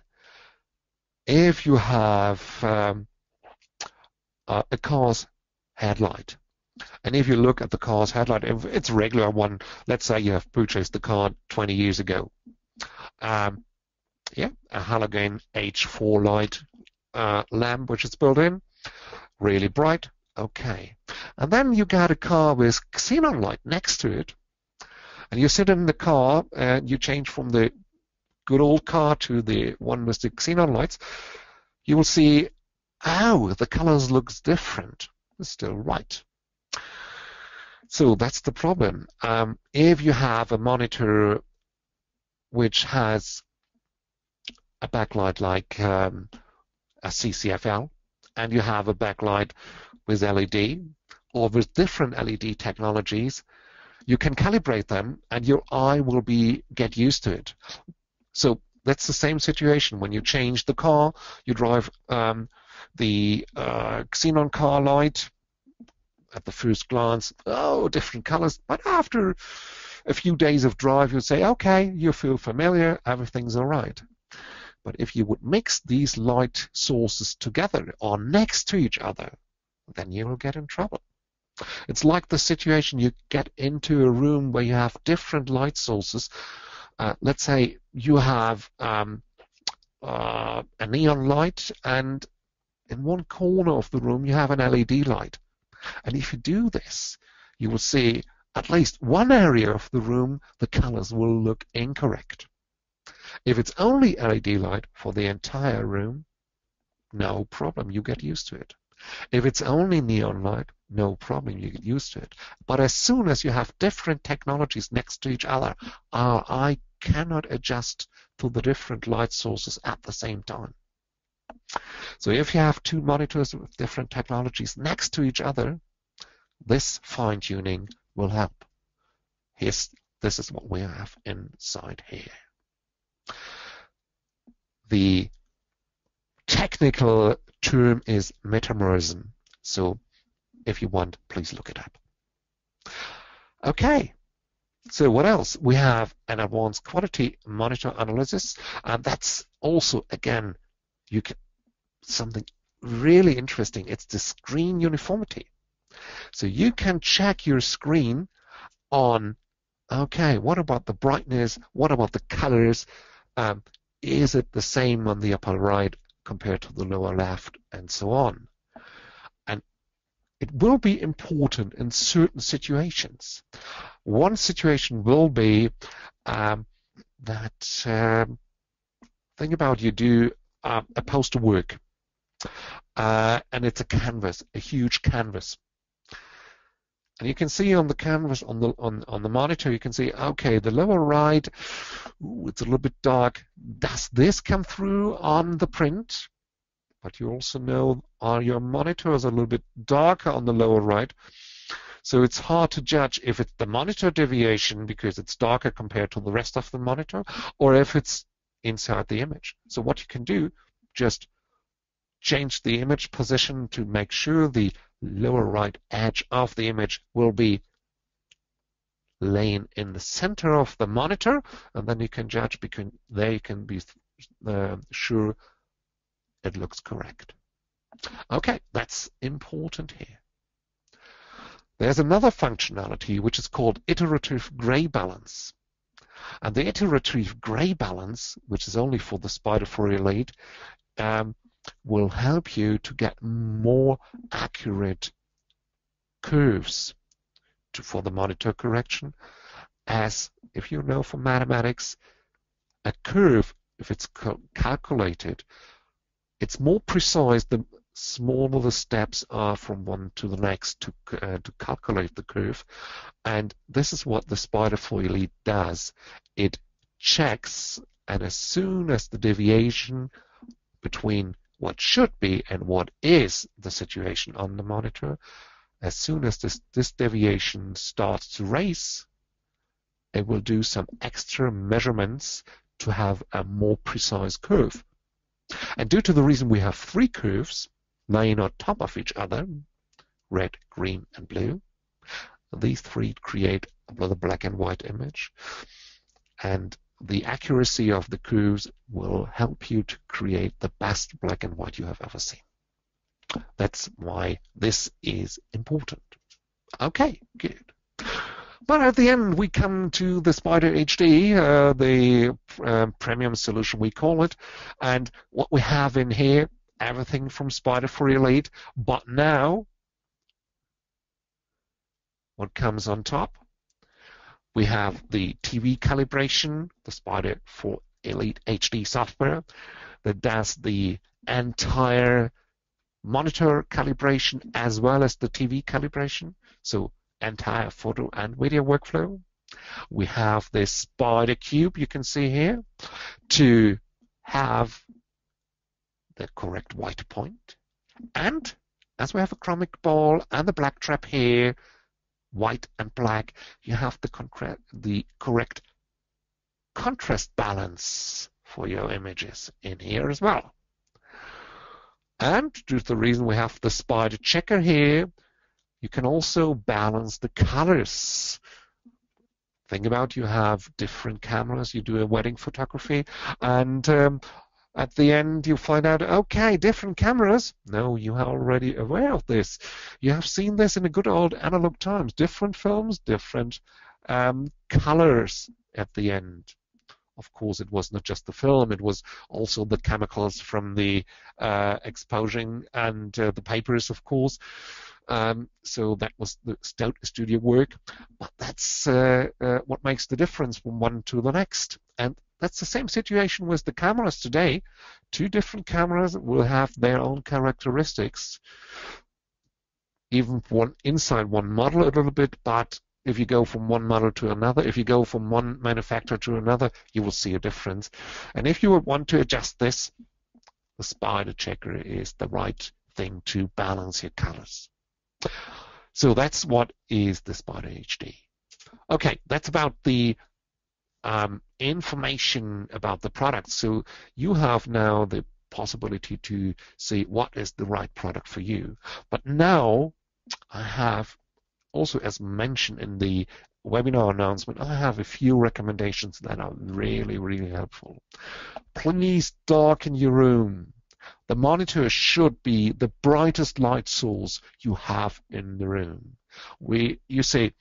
If you have a car's headlight, and if you look at the car's headlight, if it's a regular one, let's say you have purchased the car 20 years ago. Yeah, a halogen H4 light lamp, which is built in, really bright. Okay. And then you got a car with xenon light next to it, and you sit in the car and you change from the good old car to the one with the xenon lights. You will see, oh, the colors looks different. It's still right. So that's the problem. If you have a monitor which has a backlight like a CCFL, and you have a backlight with LED or with different LED technologies, you can calibrate them and your eye will get used to it. So that's the same situation when you change the car. You drive the xenon car light. At the first glance, oh, different colors. But after a few days of drive, you'll say, okay, you feel familiar, everything's all right. But if you would mix these light sources together or next to each other, then you will get in trouble. It's like the situation you get into a room where you have different light sources. Let's say you have a neon light, and in one corner of the room you have an LED light. And if you do this, you will see at least one area of the room, the colors will look incorrect. If it's only LED light for the entire room, no problem, you get used to it. If it's only neon light, no problem, you get used to it. But as soon as you have different technologies next to each other, our eye cannot adjust to the different light sources at the same time. So if you have two monitors with different technologies next to each other, this fine-tuning will help. This is what we have inside here. The technical term is metamerism. So if you want, please look it up. Okay. So what else? We have an advanced quality monitor analysis, and that's also, again, something really interesting. It's the screen uniformity. So you can check your screen on, okay, what about the brightness? What about the colors? Is it the same on the upper right compared to the lower left, and so on? And it will be important in certain situations. One situation will be that, think about you do a poster work, and it's a canvas, a huge canvas. And you can see on the canvas, on the monitor, you can see, okay, the lower right, ooh, it's a little bit dark. Does this come through on the print? But you also know your monitors are a little bit darker on the lower right. So it's hard to judge if it's the monitor deviation because it's darker compared to the rest of the monitor, or if it's inside the image. So what you can do, just change the image position to make sure the lower right edge of the image will be laying in the center of the monitor, and then you can judge, because there you can be sure it looks correct. Okay, that's important here. There's another functionality which is called iterative gray balance. And the iterative gray balance, which is only for the SpyderHD, will help you to get more accurate curves for the monitor correction. As if you know from mathematics, a curve, if it's calculated, it's more precise the smaller the steps are from one to the next to calculate the curve. And this is what the SpyderHD does. It checks, and as soon as the deviation between what should be and what is the situation on the monitor, as soon as this deviation starts to raise, it will do some extra measurements to have a more precise curve. And due to the reason we have three curves laying on top of each other, red, green, and blue, these three create the black and white image. And the accuracy of the curves will help you to create the best black and white you have ever seen. That's why this is important. Okay, good. But at the end, we come to the SpyderHD, the premium solution, we call it. And what we have in here, everything from SpyderHD. But now, what comes on top? We have the TV calibration, the SpyderHD software that does the entire monitor calibration as well as the TV calibration. So entire photo and video workflow. We have this Spider Cube you can see here to have the correct white point. And as we have a chromic ball and the black trap here, white and black, you have the correct contrast balance for your images in here as well. And due to the reason we have the Spider checker here, you can also balance the colors. Think about, you have different cameras, you do a wedding photography, and at the end you find out, okay, different cameras. No, you are already aware of this. You have seen this in the good old analog times. Different films, different colors at the end. Of course, it was not just the film, it was also the chemicals from the exposing and the papers, of course. So that was the studio work. But that's what makes the difference from one to the next. And that's the same situation with the cameras today. Two different cameras will have their own characteristics, even one inside one model a little bit, but if you go from one model to another, if you go from one manufacturer to another, you will see a difference. And if you want to adjust this, the Spider checker is the right thing to balance your colors. So that's what is the SpyderHD. Okay, that's about the information about the product. So you have now the possibility to see what is the right product for you. But now I have also, as mentioned in the webinar announcement, I have a few recommendations that are really, really helpful. Please darken your room. The monitor should be the brightest light source you have in the room. You say,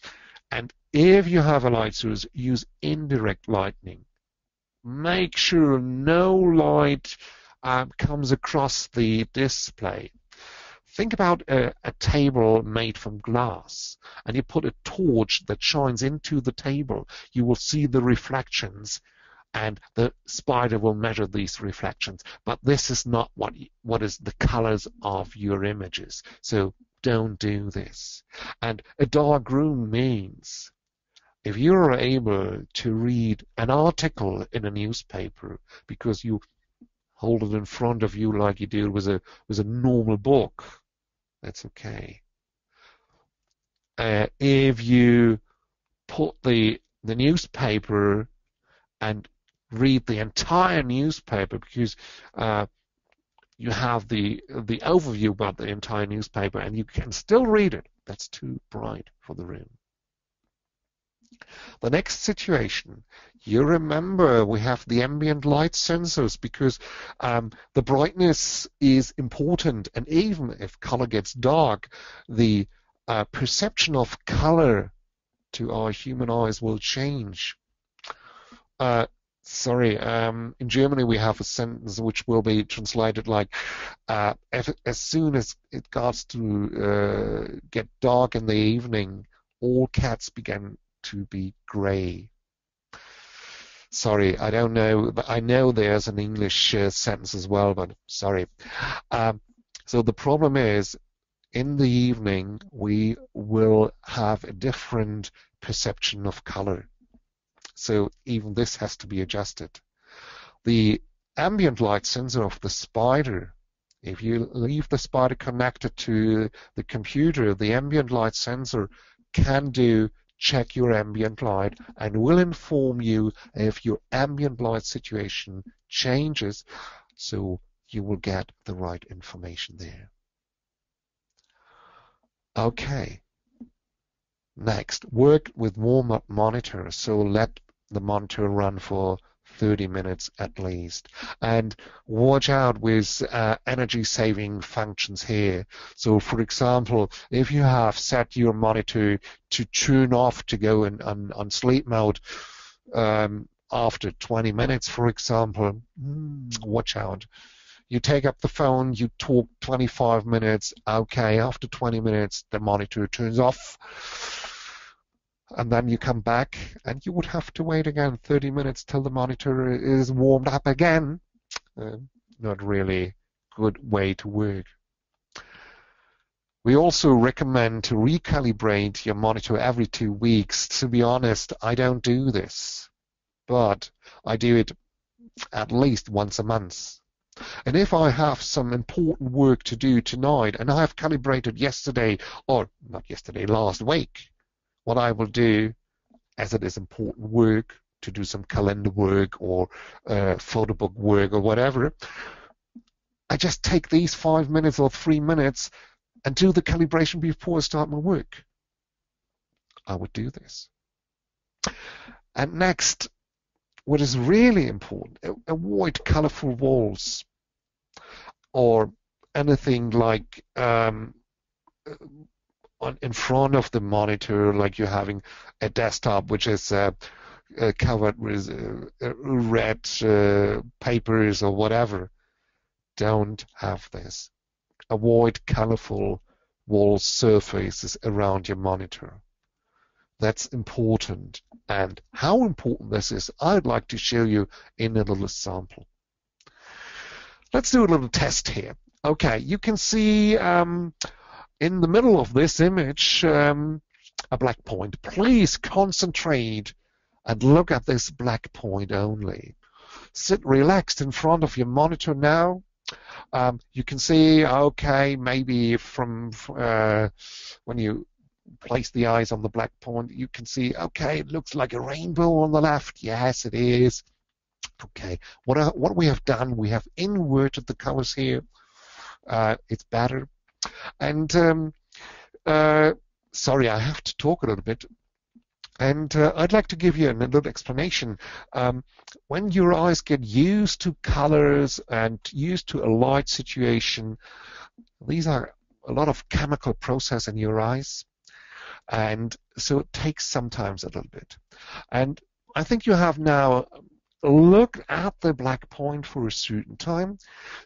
and if you have a light source, use indirect lighting. Make sure no light comes across the display. Think about a table made from glass, and you put a torch that shines into the table. You will see the reflections, and the Spider will measure these reflections. But this is not what is the colors of your images. So don't do this. And a dark room means if you're able to read an article in a newspaper because you hold it in front of you like you do with a normal book, that's okay. If you put the newspaper and read the entire newspaper because you have the overview about the entire newspaper and you can still read it, that's too bright for the room. The next situation, you remember we have the ambient light sensors because the brightness is important, and even if color gets dark, the perception of color to our human eyes will change. In Germany we have a sentence which will be translated like, as soon as it starts to get dark in the evening, all cats began to be gray. Sorry, I don't know, but I know there's an English sentence as well, but sorry. So the problem is, in the evening, we will have a different perception of color. So even this has to be adjusted. The ambient light sensor of the Spyder, if you leave the Spyder connected to the computer, the ambient light sensor can check your ambient light and will inform you if your ambient light situation changes, so you will get the right information there. Okay. Next, work with warm-up monitor. So let the monitor run for 30 minutes at least. And watch out with energy-saving functions here. So, for example, if you have set your monitor to turn off to go on sleep mode after 20 minutes, for example, watch out. You take up the phone, you talk 25 minutes, okay, after 20 minutes, the monitor turns off. And then you come back, and you would have to wait again 30 minutes till the monitor is warmed up again. Not really good way to work. We also recommend to recalibrate your monitor every 2 weeks. To be honest, I don't do this, but I do it at least once a month. And if I have some important work to do tonight, and I have calibrated yesterday, or not yesterday, last week, what I will do, as it is important work, to do some calendar work or photo book work or whatever, I just take these 5 minutes or 3 minutes and do the calibration before I start my work. I would do this. And next, what is really important, avoid colorful walls or anything like in front of the monitor, like you're having a desktop which is covered with red papers or whatever. Don't have this. Avoid colorful wall surfaces around your monitor. That's important. And how important this is, I'd like to show you in a little sample. Let's do a little test here. Okay, you can see in the middle of this image a black point. Please concentrate and look at this black point only. Sit relaxed in front of your monitor now. You can see, okay, maybe from when you place the eyes on the black point, you can see, okay, it looks like a rainbow on the left. Yes, it is. Okay, what we have done, we have inverted the colors here. It's better. And sorry, I have to talk a little bit. And I'd like to give you a little explanation. When your eyes get used to colors and used to a light situation, these are a lot of chemical process in your eyes. And so it takes sometimes a little bit. And I think you have now look at the black point for a certain time.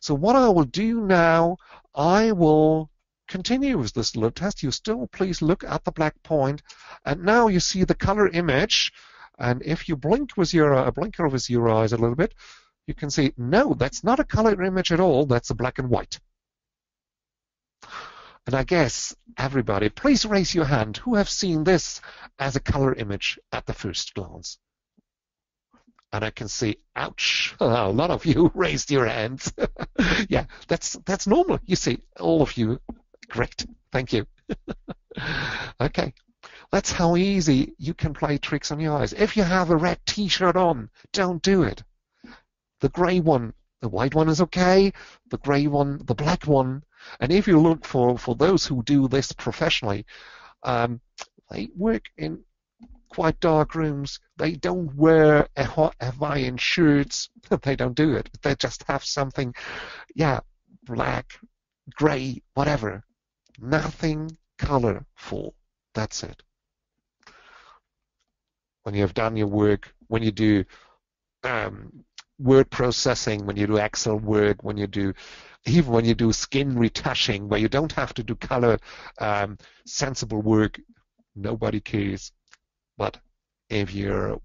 So what I will do now, I will continue with this little test. You still please look at the black point, and now you see the color image. And if you blink with your blinker with your eyes a little bit, you can see no, that's not a color image at all. That's a black and white. And I guess everybody, please raise your hand who have seen this as a color image at the first glance. And I can see, ouch, a lot of you raised your hands. Yeah, that's normal. You see, all of you, great, thank you. Okay, that's how easy you can play tricks on your eyes. If you have a red t-shirt on, don't do it. The gray one, the white one is okay, the gray one, the black one. And if you look for those who do this professionally, they work in quite dark rooms, they don't wear a Hawaiian shirts. They don't do it. They just have something, yeah, black, gray, whatever. Nothing colorful. That's it. When you have done your work, when you do word processing, when you do Excel work, even when you do skin retouching, where you don't have to do color sensible work, nobody cares. But if you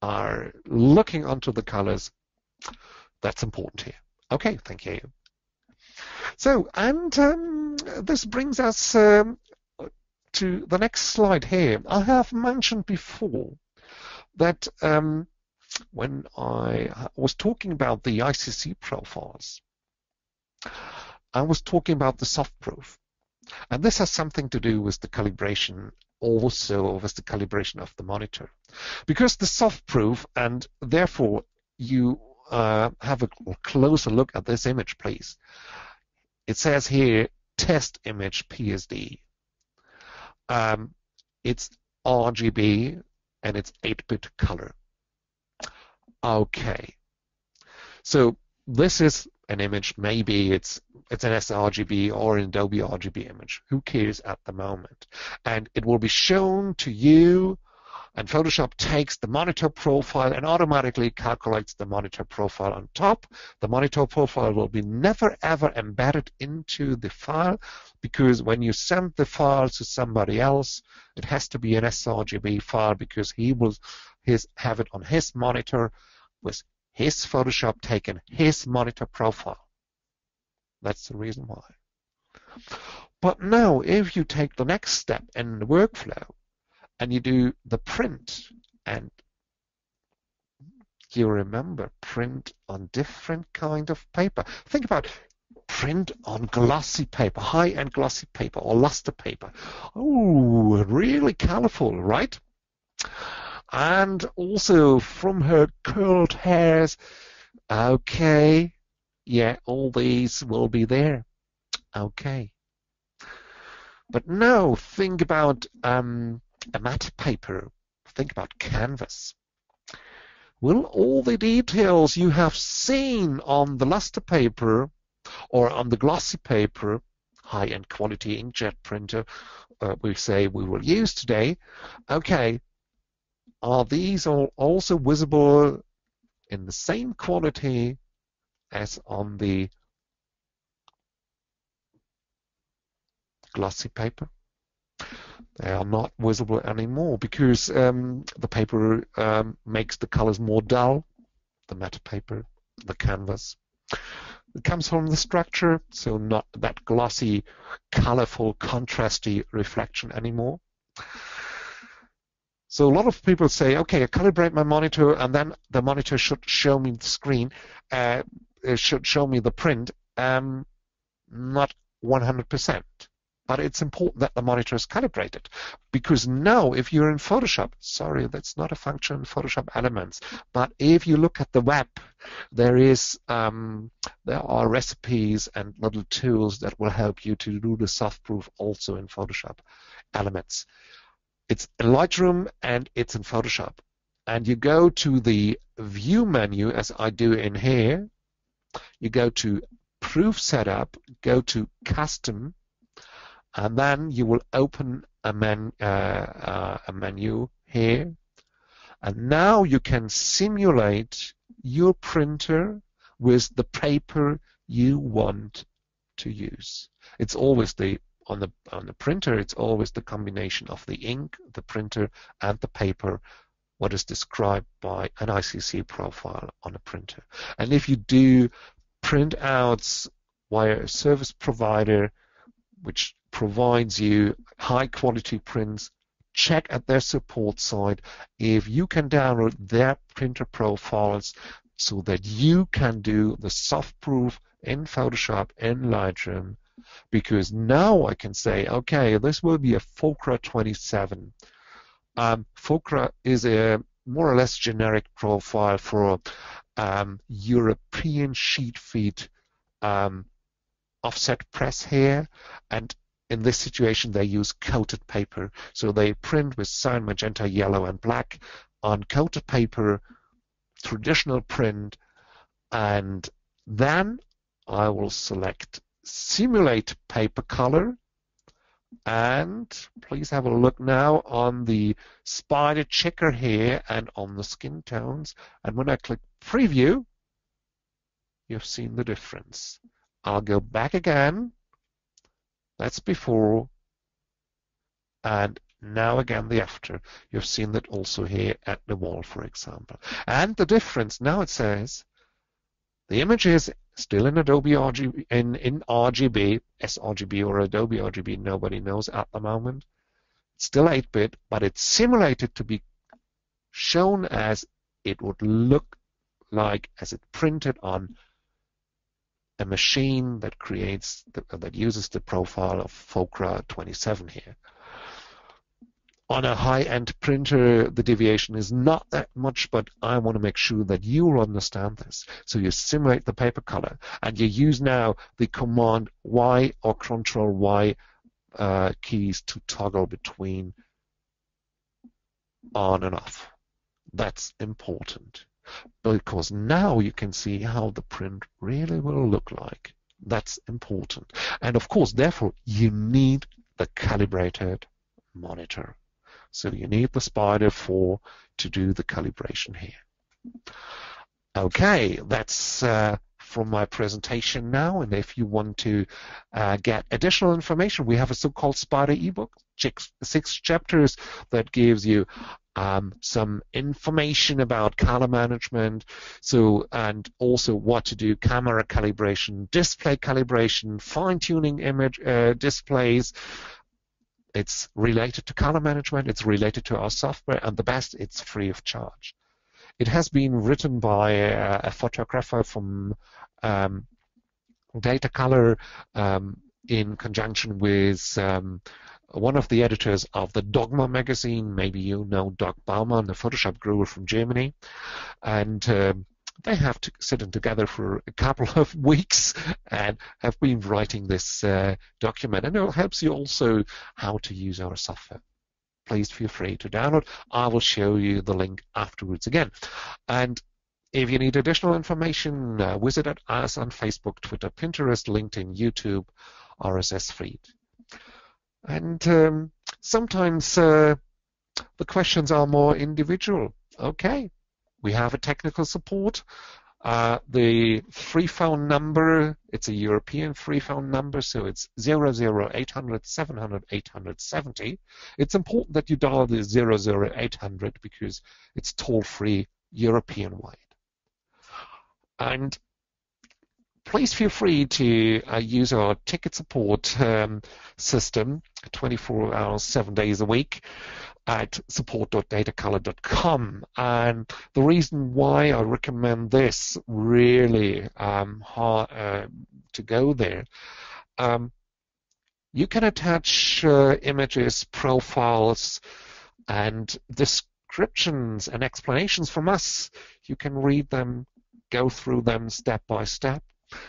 are looking onto the colors, that's important here. Okay, thank you. So, and this brings us to the next slide here. I have mentioned before that when I was talking about the ICC profiles, I was talking about the soft proof. And this has something to do with the calibration, also with the calibration of the monitor. Because the soft proof, and therefore you have a closer look at this image, please. It says here, test image PSD. It's RGB and it's 8-bit color. Okay. So this is an image, maybe it's an sRGB or an Adobe RGB image. Who cares at the moment? And it will be shown to you, and Photoshop takes the monitor profile and automatically calculates the monitor profile on top. The monitor profile will be never ever embedded into the file, because when you send the file to somebody else, it has to be an sRGB file, because he will have it on his monitor with his Photoshop taken his monitor profile. That's the reason why. But now, if you take the next step in the workflow and you do the print, and you remember, print on different kind of paper. Think about print on glossy paper, high-end glossy paper or luster paper. Oh, really colorful, right? And also from her curled hairs. Okay, yeah, all these will be there. Okay. But now think about a matte paper. Think about canvas. Will all the details you have seen on the luster paper or on the glossy paper, high-end quality inkjet printer, we say we will use today, okay, are these all also visible in the same quality as on the glossy paper? They are not visible anymore because the paper makes the colors more dull, the matte paper, the canvas. It comes from the structure, so not that glossy, colorful, contrasty reflection anymore. So a lot of people say, okay, I calibrate my monitor and then the monitor should show me the screen, it should show me the print. Not 100%. But it's important that the monitor is calibrated, because now if you're in Photoshop, sorry, that's not a function in Photoshop Elements, but if you look at the web, there are recipes and little tools that will help you to do the soft proof also in Photoshop Elements. It's in Lightroom and it's in Photoshop. And you go to the View menu, as I do in here. You go to Proof Setup, go to Custom, and then you will open a menu here. And now you can simulate your printer with the paper you want to use. It's always on the printer, it's always the combination of the ink, the printer, and the paper, what is described by an ICC profile on a printer. And if you do printouts via a service provider, which provides you high quality prints, check at their support site if you can download their printer profiles so that you can do the soft proof in Photoshop, in Lightroom, because now I can say, okay, this will be a FOCRA 27. FOCRA is a more or less generic profile for European sheet feed offset press here, and in this situation, they use coated paper. So they print with cyan, magenta, yellow, and black on coated paper, traditional print, and then I will select simulate paper color, and please have a look now on the spider checker here and on the skin tones, and when I click preview, you've seen the difference. I'll go back again. That's before, and now again the after. You've seen that also here at the wall, for example. And the difference, now it says the image is still in Adobe RGB, in RGB, sRGB or Adobe RGB, nobody knows at the moment. It's still 8-bit, but it's simulated to be shown as it would look like as it printed on a machine that creates that uses the profile of FOCRA 27 here. On a high-end printer, the deviation is not that much, but I want to make sure that you understand this. So you simulate the paper color, and you use now the Command Y or Control Y keys to toggle between on and off. That's important, because now you can see how the print really will look like. That's important. And of course, therefore, you need the calibrated monitor. So you need the Spyder 4 to do the calibration here. Okay, that's from my presentation now. And if you want to get additional information, we have a so-called Spyder ebook, 6 chapters that gives you some information about color management, and also what to do, camera calibration, display calibration, fine-tuning image displays. It's related to color management, it's related to our software, and the best, it's free of charge. It has been written by a photographer from Datacolor in conjunction with one of the editors of the Dogma magazine. Maybe you know Doug Baumann, the Photoshop guru from Germany. And they have sitting together for a couple of weeks and have been writing this document. And it helps you also how to use our software. Please feel free to download. I will show you the link afterwards again. And if you need additional information, visit us on Facebook, Twitter, Pinterest, LinkedIn, YouTube, RSS feed. And sometimes the questions are more individual. Okay, we have a technical support. The free phone number, it's a European free phone number, so it's 00800 700 870. It's important that you dial the 00800 because it's toll-free European-wide. And please feel free to use our ticket support system 24 hours, 7 days a week at support.datacolor.com. And the reason why I recommend this really to go there, you can attach images, profiles, and descriptions and explanations from us. You can read them, go through them step by step.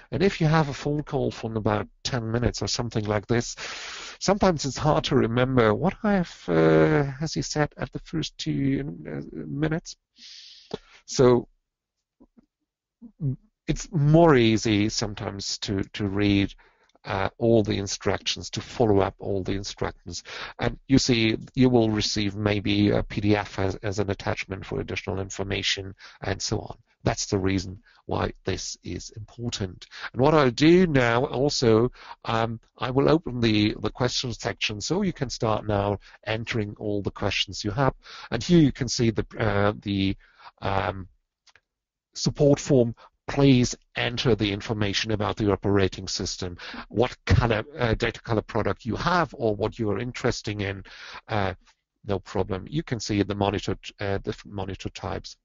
And if you have a phone call from about 10 minutes or something like this, sometimes it's hard to remember what I have, as he said, at the first 2 minutes. So it's more easy sometimes to read all the instructions, to follow up all the instructions. And you see, you will receive maybe a PDF as an attachment for additional information and so on. That's the reason why this is important. And what I'll do now also, I will open the question section so you can start now entering all the questions you have. And here you can see the support form. Please enter the information about the operating system, what color data color product you have or what you are interested in. No problem. You can see the different monitor types.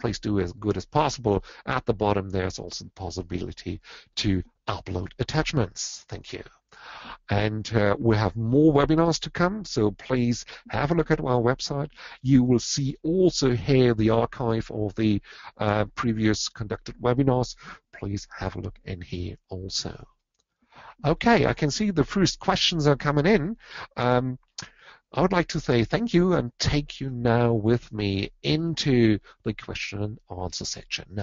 Please do as good as possible. At the bottom, there's also the possibility to upload attachments. Thank you. And we have more webinars to come, so please have a look at our website. You will see also here the archive of the previous conducted webinars. Please have a look in here also. Okay, I can see the first questions are coming in. I would like to say thank you and take you now with me into the question and answer section.